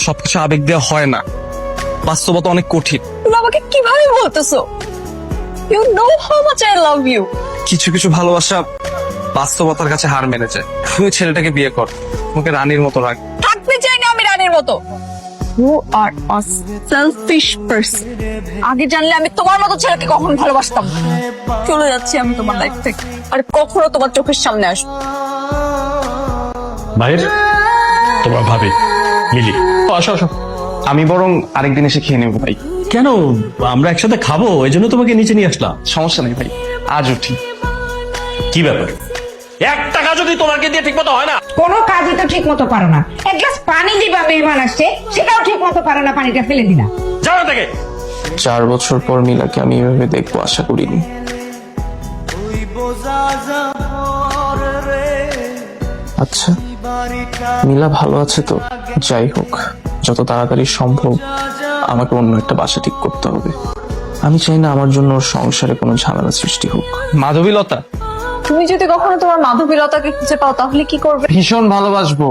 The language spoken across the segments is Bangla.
সবকিছু আবেগ দেওয়া হয় না, বাস্তবতা অনেক কঠিন। তুমি আমাকে কিভাবে বলতেছো? You know how much I love you. কিছু কিছু ভালোবাসা বাস্তবতার কাছে হার মেনে যায়। তুমি ছেলেটাকে বিয়ে কর, তোমাকে রানীর মতো রাখ। থাকতে চাই না আমি রানীর মতো। You are a selfish person. আগে জানলে আমি তোমার মতো ছেলেকে কখনো ভালোবাসতাম না। চলে যাচ্ছি আমি তোমার লাইফ থেকে, আর কখনো তোমার চোখের সামনে আসবো। ভাইয়ের তোমার ভাবি মিলি, আসো আসো। আমি বরং আরেকদিন এসে খেয়ে নেবো ভাই। কেন, আমরা একসাথে খাবো, এই জন্য তোমাকে নিচে নিয়ে আসলাম। সমস্যা নেই ভাই, আজ উঠি। কি ব্যাপার, 1 টাকা যদি তোমাকে দিয়ে ঠিক মতো হয় না? কোনো কাজই তো ঠিক মতো পারো না। এক গ্লাস পানি দিবা মেহমান আসছে, সেটাও ঠিক মতো পারো না, পানিটা ফেলে দিলা। যাও থেকে। 4 বছর পর মিলাকে আমি এভাবে দেখবো আশা করিনি। আচ্ছা, মিলা ভালো আছে তো? যাই হোক, যত তাড়াতাড়ি সম্ভব আমাকে অন্য একটা বাসা ঠিক করতে হবে। আমি চাই না আমার জন্য ওর সংসারে কোনো ঝামেলা সৃষ্টি হোক। মাধবীলতা, তুমি যদি কখনো তোমার মাধবীলতাকে খুঁজে পাও তাহলে কি করবে? ভীষণ ভালোবাসবো।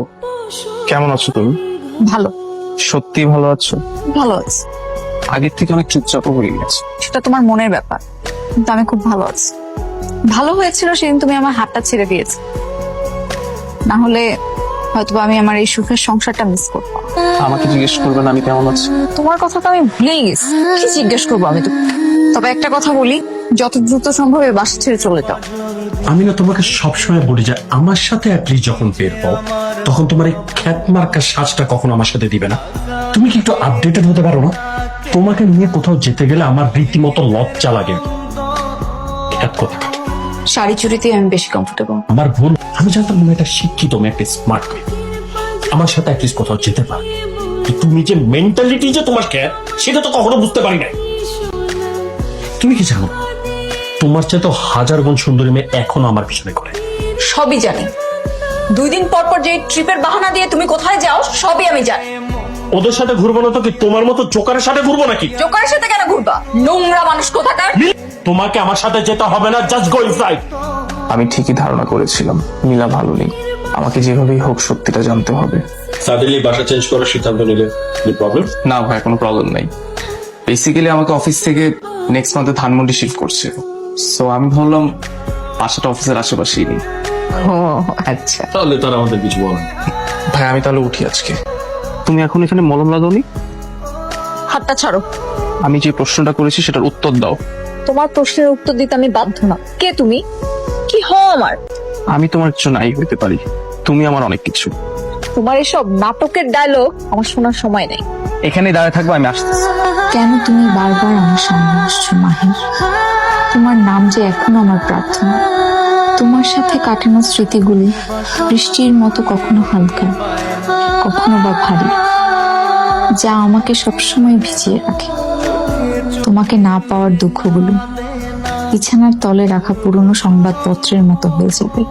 কেমন আছো তুমি? ভালো। সত্যি ভালো আছো? ভালো আছে। আগের থেকে অনেক চুপচাপ হয়ে গেছে। সেটা তোমার মনের ব্যাপার, কিন্তু আমি খুব ভালো আছি। ভালো হয়েছিল সেদিন তুমি আমার হাতটা ছেড়ে দিয়েছো, না হলে হয়তো আমি আমার এই সুখের সংসারটা মিস করতাম। আমাকে জিজ্ঞেস করবে না আমি কেমন আছি? তোমার কথা তো আমি ভুলেই গেছি, কি জিজ্ঞেস করবো আমি তো। তবে একটা কথা বলি, যত দ্রুত সম্ভব এই বাসা ছেড়ে চলে যাও। আমি না তোমাকে সবসময় বলি যে আমার সাথে অ্যাটলিস্ট যখন বের হও তখন তোমার এই খ্যাত মার্কা সাজটা কখনো আমার সাথে দিবে না। তুমি কি একটু আপডেটেড হতে পারো না? তোমাকে নিয়ে কোথাও যেতে গেলে আমার রীতিমতো লজ্জা লাগে। খ্যাত কথা, শাড়ি চুড়িতেই আমি বেশি কমফোর্টেবল। আমার ভুল, আমি জানতাম তুমি একটা শিক্ষিত, তুমি একটা স্মার্ট মেয়ে, আমার সাথে অ্যাটলিস্ট কোথাও যেতে পারো। তুমি যে মেন্টালিটি যে তোমার খ্যাত, সেটা তো কখনো বুঝতে পারি নাই। তুমি কি জানো, তোমার চেয়ে তো 1000 গুণ সুন্দরী মেয়ে এখনো আমার পিছনে করে। সবই জানি। 2 দিন পর পর যে ট্রিপের বাহানা দিয়ে তুমি কোথায় যাও সবই আমি জানি। ওদের সাথে ঘুরবো না তো কি তোমার মতো জোকারের সাথে ঘুরবো নাকি? জোকারের সাথে কেন ঘুরবা? নোংরা মানুষ কোথাকার। তোমাকে আমার সাথে যেতে হবে না, জাস্ট গো ইনসাইড। আমি ঠিকই ধারণা করেছিলাম মিলা ভালো নেই। আমাকে যেভাবেই হোক সত্যিটা জানতে হবে। সাডেনলি বাসা চেঞ্জ করার সিদ্ধান্ত নিলে প্রবলেম? না ভাই, কোনো প্রবলেম নাই। বেসিক্যালি আমাকে অফিস থেকে নেক্সট মান্থে ধানমন্ডি শিফট করছে, সো আমি ভাবলাম বাসাটা অফিসের আশেপাশেই নেই। ও আচ্ছা। তাহলে তারা আমাদের কিছু বলেন। ভাই আমি তাহলে উঠি আজকে। তুমি এখন এখানে মলম লাগাওনি? হাতটা ছাড়ো। আমি যে প্রশ্নটা করেছি সেটার উত্তর দাও। তোমার প্রশ্নের উত্তর দিতে আমি বাধ্য না। কে তুমি? কি হও আমার? আমি তোমার কিছু নাই হইতে পারি, তুমি আমার অনেক কিছু। তোমার এসব নাটকের ডায়লগ আমার শোনার সময় নেই। এখানেই দাঁড়িয়ে থাকবো, আমি আসতেছি। কেন তুমি বারবার আমার সামনে আসছো মাহির? তোমার নাম যে এখনো আমার প্রার্থনা। তোমার সাথে কাটানো স্মৃতিগুলি বৃষ্টির মতো কখনো হালকা, কখনো বা ভারী, যা আমাকে সবসময় ভিজিয়ে রাখে। তোমাকে না পাওয়ার দুঃখগুলো বিছানার তলে রাখা পুরনো সংবাদপত্রের মতো হয়ে যাবে।